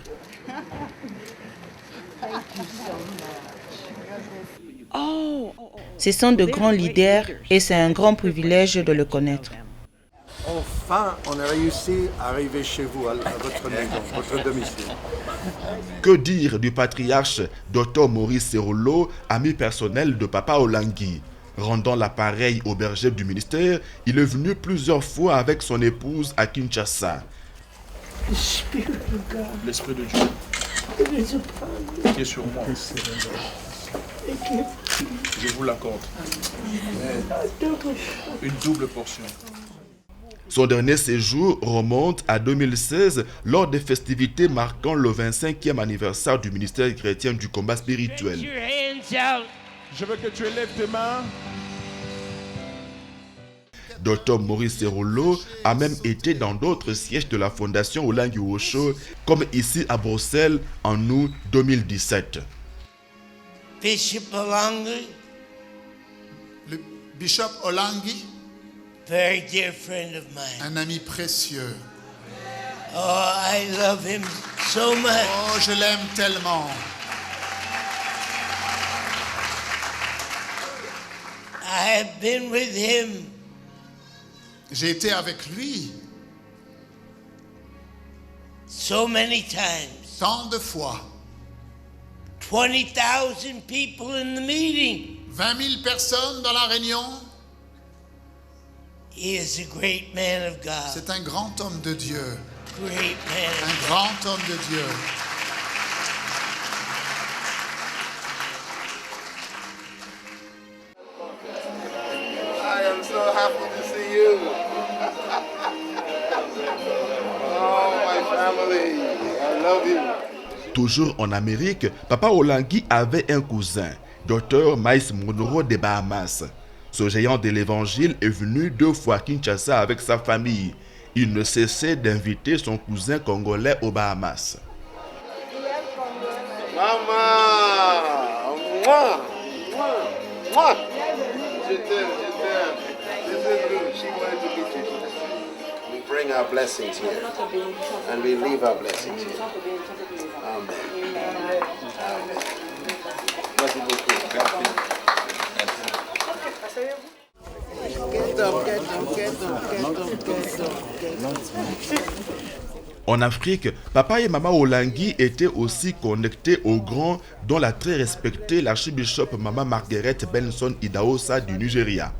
Ce sont de grands leaders et c'est un grand privilège de le connaître. Enfin, on a réussi à arriver chez vous, à votre maison, votre domicile. Que dire du patriarche Dr Maurice Serolo, ami personnel de papa Olangi? Rendant l'appareil au berger du ministère, il est venu plusieurs fois avec son épouse à Kinshasa. L'Esprit de Dieu qui est sur moi. Je vous l'accorde. Une double portion. Son dernier séjour remonte à 2016 lors des festivités marquant le 25e anniversaire du ministère chrétien du combat spirituel. Je veux que tu élèves tes mains. Dr Maurice Serolo a même été dans d'autres sièges de la fondation Olangi Osho, comme ici à Bruxelles en août 2017. Bishop Olangi. Le Bishop Olangi. Very dear friend of mine. Un ami précieux. Oh, I love him so much. Oh, je l'aime tellement. I have been with him. J'ai été avec lui. So many times. Tant de fois. 20,000 people in the meeting. 20 000 personnes dans la réunion. He is a great man of God. C'est un grand homme de Dieu. Great man of un grand homme de Dieu. I am so happy to see you. Oh, my family, I love you. Toujours en Amérique, papa Olangi avait un cousin, Dr Miles Monroe des Bahamas. Ce géant de l'évangile est venu 2 fois à Kinshasa avec sa famille. Il ne cessait d'inviter son cousin congolais aux Bahamas. Maman, moi, moi, je t'aime. This is good. She wanted to meet you. We bring our blessings here, and we leave our blessings here. Amen. Amen. Merci beaucoup. En Afrique, papa et maman Olangi étaient aussi connectés aux grands, dont la très respectée l'archibishop Maman Margaret Benson Idahosa du Nigeria.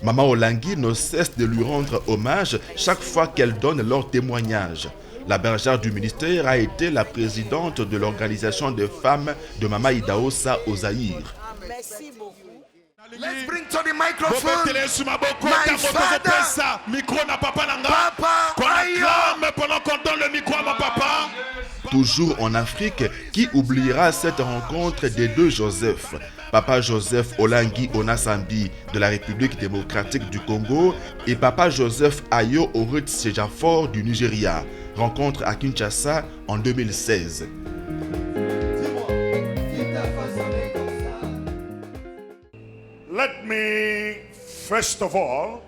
Maman Olangi ne cesse de lui rendre hommage chaque fois qu'elle donne leur témoignage. La bergère du ministère a été la présidente de l'organisation des femmes de Maman Idahosa au Zaïre. Merci beaucoup. Let's bring to the microphone my father. Papa. Toujours en Afrique, qui oubliera cette rencontre des 2 Joseph? Papa Joseph Olangi Onasambi de la République démocratique du Congo et Papa Joseph Ayo Orut Sejafor du Nigeria. Rencontre à Kinshasa en 2016. Let me, first of all,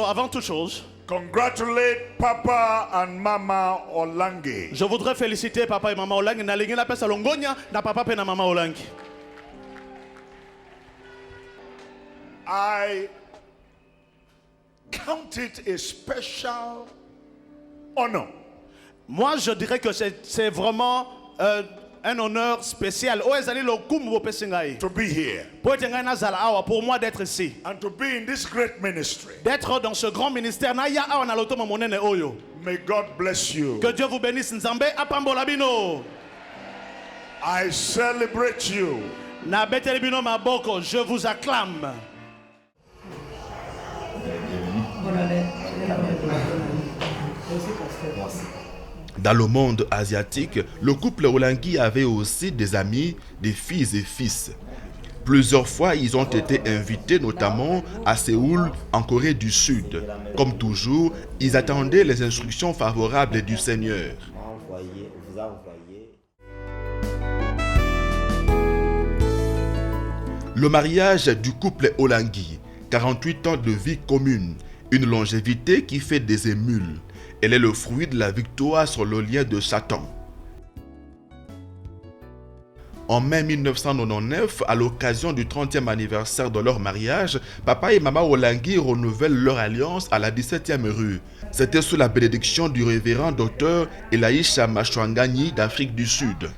avant toute chose, congratulate Papa and Mama Olangi. Je voudrais féliciter Papa et Maman Olangi. Na lingi la pesa longonya na Papa et na Mama Olangi. I count it a special honor. Moi, je dirais que c'est vraiment un honneur spécial. To be here. Pour moi d'être ici. And to be in this great ministry. D'être dans ce grand ministère. May God bless you. Que Dieu vous bénisse. I celebrate you. Je vous acclame. Dans le monde asiatique, le couple Olangi avait aussi des amis, des filles et fils. Plusieurs fois, ils ont été invités, notamment à Séoul, en Corée du Sud. Comme toujours, ils attendaient les instructions favorables du Seigneur. Le mariage du couple Olangui, 48 ans de vie commune, une longévité qui fait des émules. Elle est le fruit de la victoire sur le lien de Satan. En mai 1999, à l'occasion du 30e anniversaire de leur mariage, papa et maman Olangui renouvellent leur alliance à la 17e rue. C'était sous la bénédiction du révérend docteur Elaïcha Machwangani d'Afrique du Sud.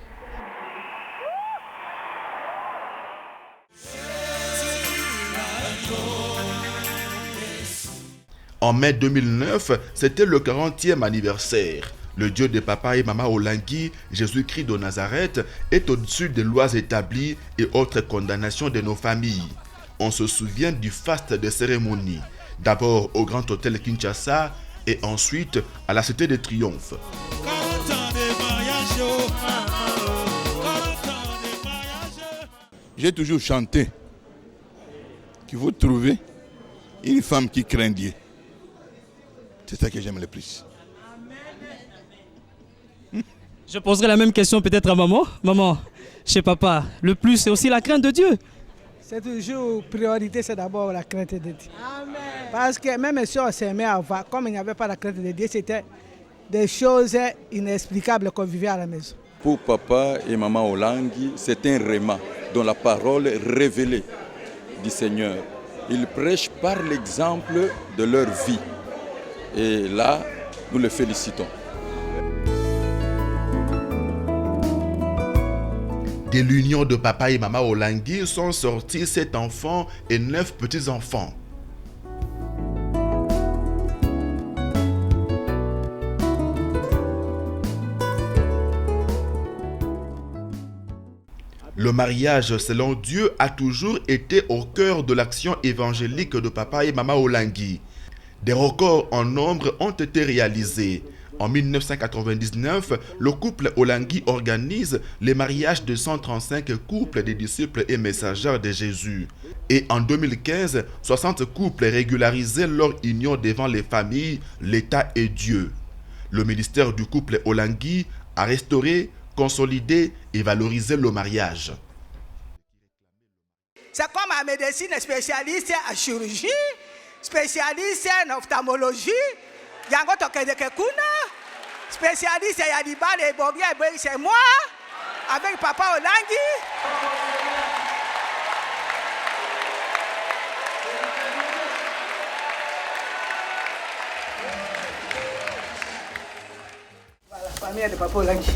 En mai 2009, c'était le 40e anniversaire. Le Dieu de papa et maman Olangui, Jésus-Christ de Nazareth, est au-dessus des lois établies et autres condamnations de nos familles. On se souvient du faste des cérémonies, d'abord au Grand Hôtel Kinshasa et ensuite à la Cité de Triomphe. J'ai toujours chanté qu'il faut trouver une femme qui craint Dieu. C'est ça que j'aime le plus. Je poserai la même question peut-être à maman. Maman, chez papa, le plus c'est aussi la crainte de Dieu. C'est toujours priorité, c'est d'abord la crainte de Dieu. Amen. Parce que même si on s'aimait avant, comme il n'y avait pas la crainte de Dieu, c'était des choses inexplicables qu'on vivait à la maison. Pour papa et maman Olangui, c'est un réma dans la parole révélée du Seigneur. Ils prêchent par l'exemple de leur vie. Et là, nous les félicitons. De l'union de papa et maman Olangui sont sortis 7 enfants et 9 petits-enfants. Le mariage selon Dieu a toujours été au cœur de l'action évangélique de papa et maman Olangui. Des records en nombre ont été réalisés. En 1999, le couple Olangui organise les mariages de 135 couples des disciples et messagers de Jésus. Et en 2015, 60 couples régularisaient leur union devant les familles, l'État et Dieu. Le ministère du couple Olangui a restauré, consolidé et valorisé le mariage. C'est comme un médecin spécialiste en chirurgie, spécialiste en ophtalmologie, spécialiste en Yadibal et Bobia, c'est moi, avec papa Olangui. Voilà, famille de papa Olangui.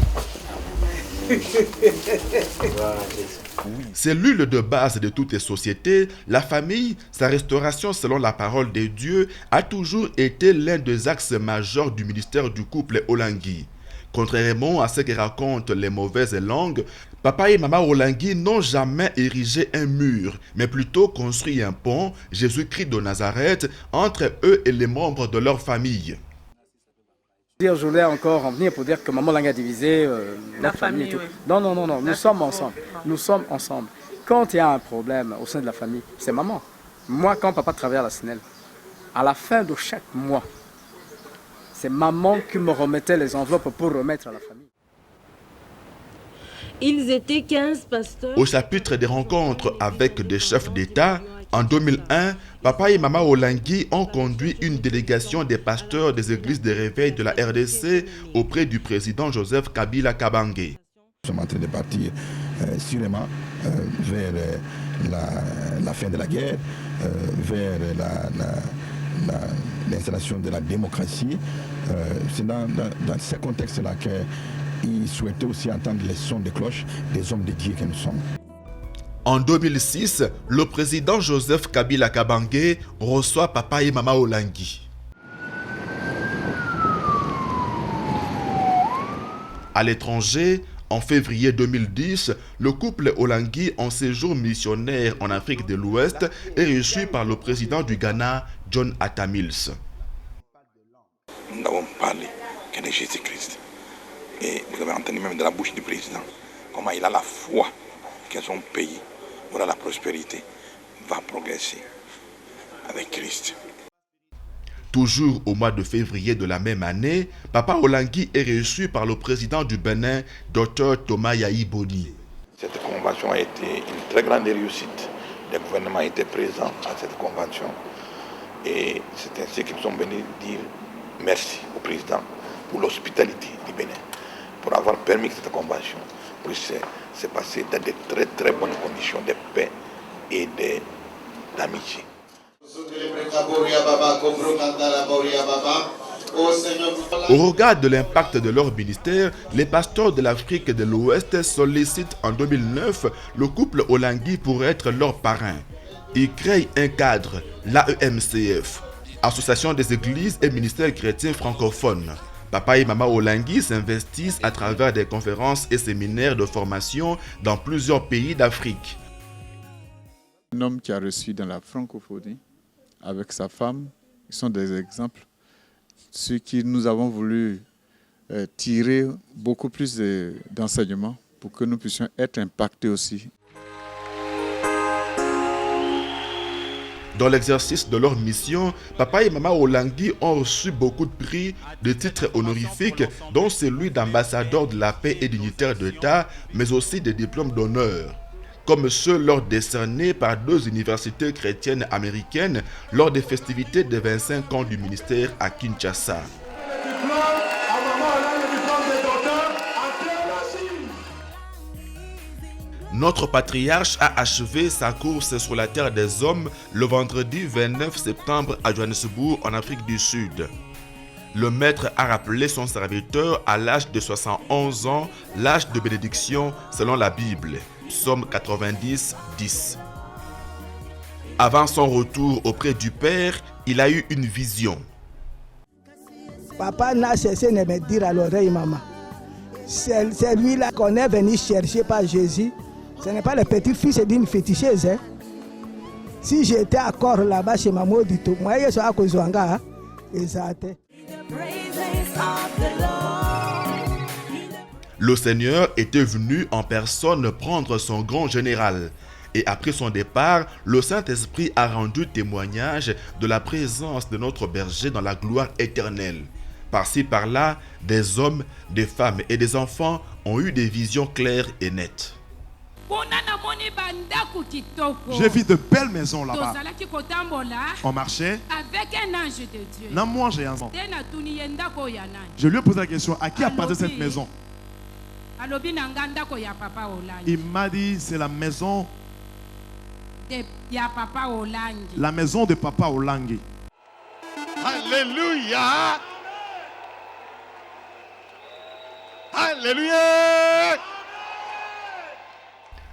Cellule de base de toutes les sociétés, la famille, sa restauration selon la parole de Dieu, a toujours été l'un des axes majeurs du ministère du couple Olangui. Contrairement à ce que racontent les mauvaises langues, papa et maman Olangui n'ont jamais érigé un mur, mais plutôt construit un pont, Jésus-Christ de Nazareth, entre eux et les membres de leur famille. Je voulais encore en venir pour dire que maman Olangui a divisé la famille et tout. Oui. Non, nous sommes ensemble. Nous sommes ensemble. Quand il y a un problème au sein de la famille, c'est maman. Moi, quand papa travaillait à la SNEL, à la fin de chaque mois, c'est maman qui me remettait les enveloppes pour remettre à la famille. Ils étaient 15 pasteurs. Au chapitre des rencontres avec des chefs d'État, en 2001, papa et maman Olangui ont conduit une délégation des pasteurs des églises de réveil de la RDC auprès du président Joseph Kabila Kabange. Nous sommes en train de partir sûrement vers la fin de la guerre, vers l'installation de la démocratie. C'est dans ce contexte-là qu'ils souhaitaient aussi entendre les sons de cloche des hommes de Dieu que nous sommes. En 2006, le président Joseph Kabila Kabange reçoit papa et maman Olangui. À l'étranger, en février 2010, le couple Olangui en séjour missionnaire en Afrique de l'Ouest est reçu par le président du Ghana, John Atta Mills. Nous n'avons parlé que de Jésus-Christ. Et vous avez entendu même de la bouche du président comment il a la foi que son pays voilà, la prospérité va progresser avec Christ. Toujours au mois de février de la même année, Papa Olangui est reçu par le président du Bénin, Dr Thomas Yahi Boni. Cette convention a été une très grande réussite. Le gouvernement était présent à cette convention. Et c'est ainsi qu'ils sont venus dire merci au président pour l'hospitalité du Bénin, pour avoir permis que cette convention puisse se passer dans de très très bonnes conditions de paix et d'amitié. Au regard de l'impact de leur ministère, les pasteurs de l'Afrique de l'Ouest sollicitent en 2009 le couple Olangui pour être leur parrain. Ils créent un cadre, l'AEMCF, Association des Églises et Ministères chrétiens francophones. Papa et Maman Olangui s'investissent à travers des conférences et séminaires de formation dans plusieurs pays d'Afrique. Un homme qui a reçu dans la francophonie avec sa femme, ils sont des exemples sur qui nous avons voulu tirer beaucoup plus d'enseignements pour que nous puissions être impactés aussi. Dans l'exercice de leur mission, Papa et Maman Olangui ont reçu beaucoup de prix, de titres honorifiques, dont celui d'ambassadeur de la paix et dignitaire d'État, mais aussi des diplômes d'honneur, comme ceux leur décernés par 2 universités chrétiennes américaines lors des festivités des 25 ans du ministère à Kinshasa. Notre patriarche a achevé sa course sur la terre des hommes le vendredi 29 septembre à Johannesburg, en Afrique du Sud. Le maître a rappelé son serviteur à l'âge de 71 ans, l'âge de bénédiction selon la Bible. Psaume 90, 10. Avant son retour auprès du Père, il a eu une vision. Papa n'a cessé de me dire à l'oreille, maman, c'est lui-là qu'on est venu chercher par Jésus. Ce n'est pas le petit-fils d'une féticheuse. Hein? Si j'étais encore là-bas chez Maman Dito, moi, je suis à Kozouanga. Exact. Le Seigneur était venu en personne prendre son grand général. Et après son départ, le Saint-Esprit a rendu témoignage de la présence de notre berger dans la gloire éternelle. Par-ci, par-là, des hommes, des femmes et des enfants ont eu des visions claires et nettes. J'ai vu de belles maisons là-bas. On marchait. Avec un ange de Dieu. Je lui ai posé la question, à qui appartient cette maison? Il m'a dit, c'est la maison de Papa Olangui. Alléluia! Alléluia!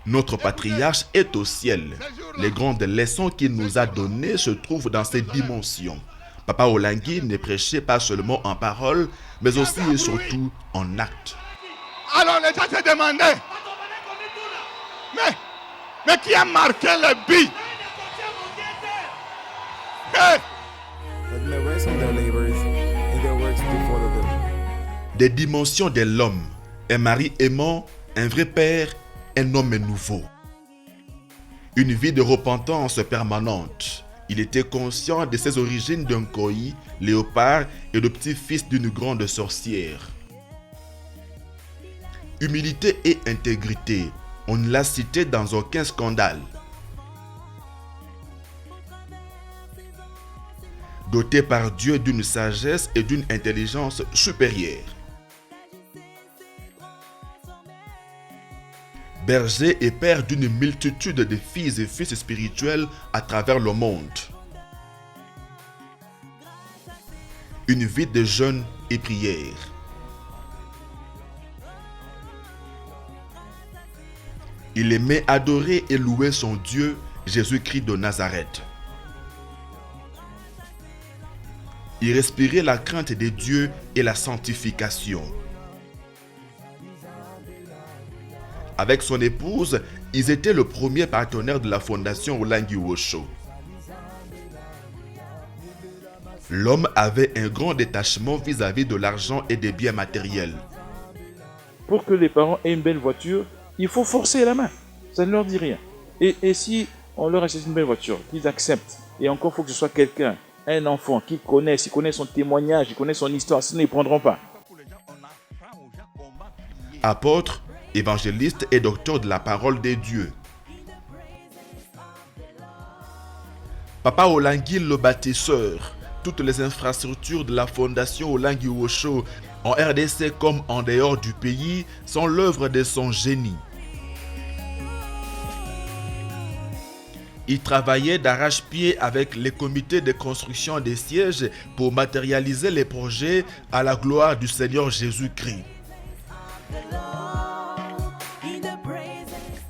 Notre patriarche est au ciel. Les grandes leçons qu'il nous a données se trouvent dans ces dimensions. Papa Olangui ne prêchait pas seulement en parole, mais aussi et surtout en actes. Alors les gens se demandaient, mais qui a marqué le but? Hey! Des dimensions de l'homme, un mari aimant, un vrai père, un homme nouveau. Une vie de repentance permanente. Il était conscient de ses origines d'un Koyi, léopard et de petit-fils d'une grande sorcière. Humilité et intégrité, on ne l'a cité dans aucun scandale. Doté par Dieu d'une sagesse et d'une intelligence supérieure. Berger et père d'une multitude de filles et fils spirituels à travers le monde. Une vie de jeûne et prière. Il aimait adorer et louer son Dieu, Jésus-Christ de Nazareth. Il respirait la crainte de Dieu et la sanctification. Avec son épouse, ils étaient le premier partenaire de la fondation Olangui Osho. L'homme avait un grand détachement vis-à-vis de l'argent et des biens matériels. Pour que les parents aient une belle voiture, il faut forcer la main. Ça ne leur dit rien. Et si on leur achète une belle voiture, qu'ils acceptent, et encore il faut que ce soit quelqu'un, un enfant, qu'ils connaissent, ils connaissent son témoignage, ils connaissent son histoire, sinon ils ne prendront pas. Apôtre, évangéliste et docteur de la parole des dieux. Papa Olangi le bâtisseur. Toutes les infrastructures de la fondation Olangi Osho, en RDC comme en dehors du pays, sont l'œuvre de son génie. Il travaillait d'arrache-pied avec les comités de construction des sièges pour matérialiser les projets à la gloire du Seigneur Jésus-Christ.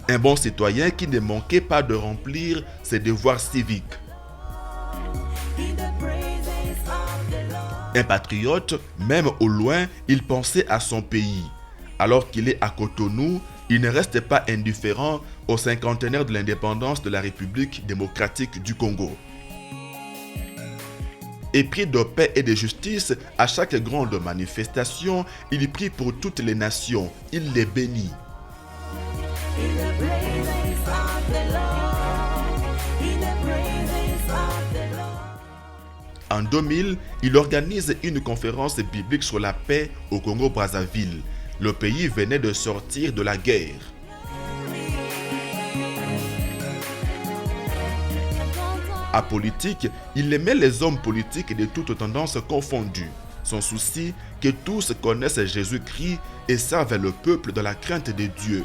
Un bon citoyen qui ne manquait pas de remplir ses devoirs civiques. Un patriote, même au loin, il pensait à son pays. Alors qu'il est à Cotonou, il ne reste pas indifférent au cinquantenaire de l'indépendance de la République démocratique du Congo. Épris de paix et de justice, à chaque grande manifestation, il prie pour toutes les nations, il les bénit. En 2000, il organise une conférence biblique sur la paix au Congo-Brazzaville. Le pays venait de sortir de la guerre. Apolitique, il aimait les hommes politiques de toutes tendances confondues. Son souci, que tous connaissent Jésus-Christ et servent le peuple dans la crainte de Dieu.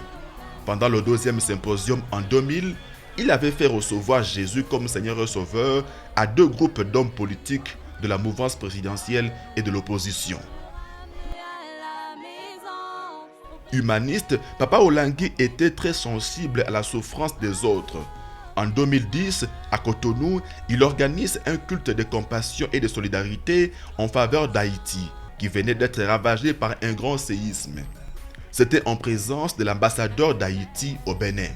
Pendant le 2e symposium en 2000, il avait fait recevoir Jésus comme Seigneur et Sauveur à 2 groupes d'hommes politiques de la mouvance présidentielle et de l'opposition. Humaniste, Papa Olangi était très sensible à la souffrance des autres. En 2010, à Cotonou, il organise un culte de compassion et de solidarité en faveur d'Haïti, qui venait d'être ravagé par un grand séisme. C'était en présence de l'ambassadeur d'Haïti au Bénin.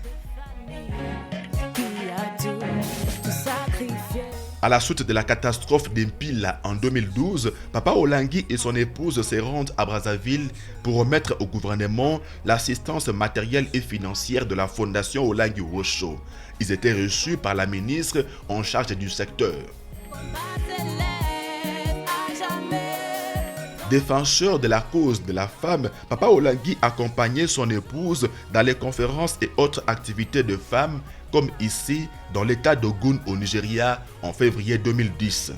À la suite de la catastrophe d'Impila en 2012, Papa Olangi et son épouse se rendent à Brazzaville pour remettre au gouvernement l'assistance matérielle et financière de la fondation Olangi Osho. Ils étaient reçus par la ministre en charge du secteur. Défenseur de la cause de la femme, Papa Olangi accompagnait son épouse dans les conférences et autres activités de femmes, comme ici dans l'état d'Ogun au Nigeria en février 2010.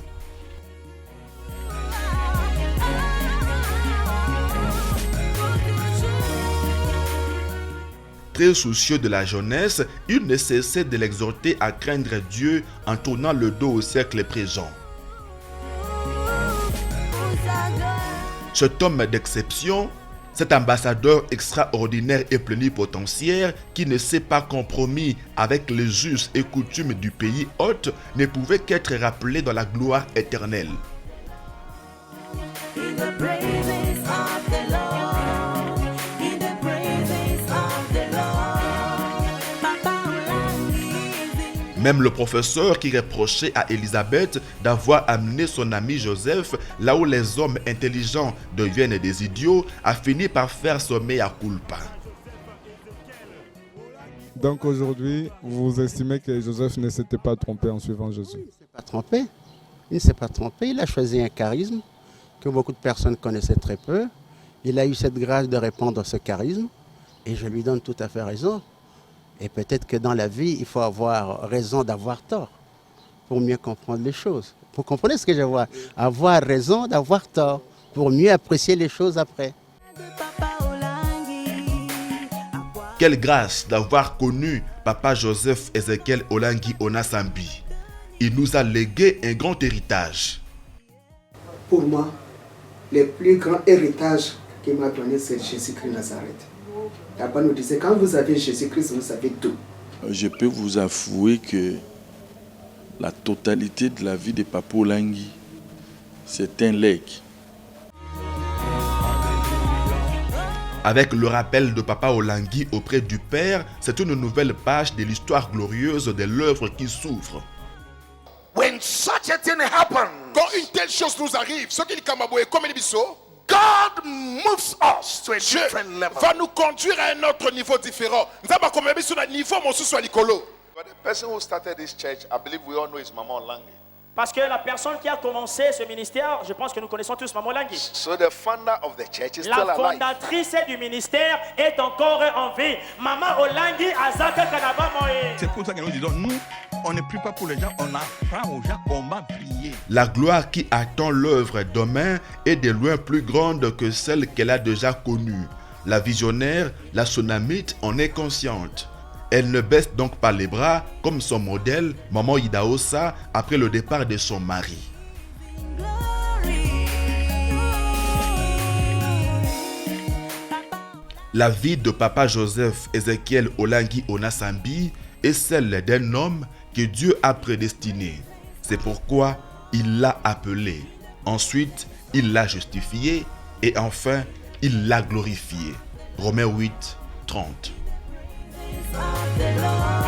Très soucieux de la jeunesse, il ne cessait de l'exhorter à craindre Dieu en tournant le dos au siècle présent. Cet homme d'exception, cet ambassadeur extraordinaire et plénipotentiaire qui ne s'est pas compromis avec les us et coutumes du pays hôte, ne pouvait qu'être rappelé dans la gloire éternelle. Même le professeur qui reprochait à Élisabeth d'avoir amené son ami Joseph là où les hommes intelligents deviennent des idiots a fini par faire son mea culpa. Donc aujourd'hui, vous estimez que Joseph ne s'était pas trompé en suivant Jésus? Il ne s'est pas trompé. Il a choisi un charisme que beaucoup de personnes connaissaient très peu. Il a eu cette grâce de répandre ce charisme et je lui donne tout à fait raison. Et peut-être que dans la vie, il faut avoir raison d'avoir tort pour mieux comprendre les choses. Vous comprenez ce que je vois? Avoir raison d'avoir tort pour mieux apprécier les choses après. Quelle grâce d'avoir connu Papa Joseph Ezekiel Olangi Onasambi. Il nous a légué un grand héritage. Pour moi, le plus grand héritage qu'il m'a donné, c'est Jésus-Christ Nazareth. Papa nous disait, quand vous avez Jésus-Christ, vous savez tout. Je peux vous avouer que la totalité de la vie de Papa Olangi, c'est un legs. Avec le rappel de Papa Olangi auprès du Père, c'est une nouvelle page de l'histoire glorieuse de l'œuvre qui souffre. When such a thing happens, quand une telle chose nous arrive, ce qu'il kamaboué comme il biso, God moves us to a different level. Va nous conduire à un autre niveau différent. Nous avons comme biso na niveau mon sous soit likolo. the person who started this church, I believe we all know is Mama Olangi. Parce que la personne qui a commencé ce ministère, je pense que nous connaissons tous Maman Olangi. So the founder of the church is still La alive. fondatrice du ministère est encore en vie. Maman Olangi Azaka Kanaba Moye. C'est pour ça que nous disons, nous, on ne prie pas pour les gens, on apprend aux gens comment prier. La gloire qui attend l'œuvre demain est de loin plus grande que celle qu'elle a déjà connue. La visionnaire, la Sunamite, en est consciente. Elle ne baisse donc pas les bras comme son modèle, Maman Idahosa, après le départ de son mari. La vie de Papa Joseph Ezekiel Olangi Onasambi est celle d'un homme que Dieu a prédestiné. C'est pourquoi il l'a appelé. Ensuite, il l'a justifié et enfin, il l'a glorifié. Romains 8, 30. The Lord.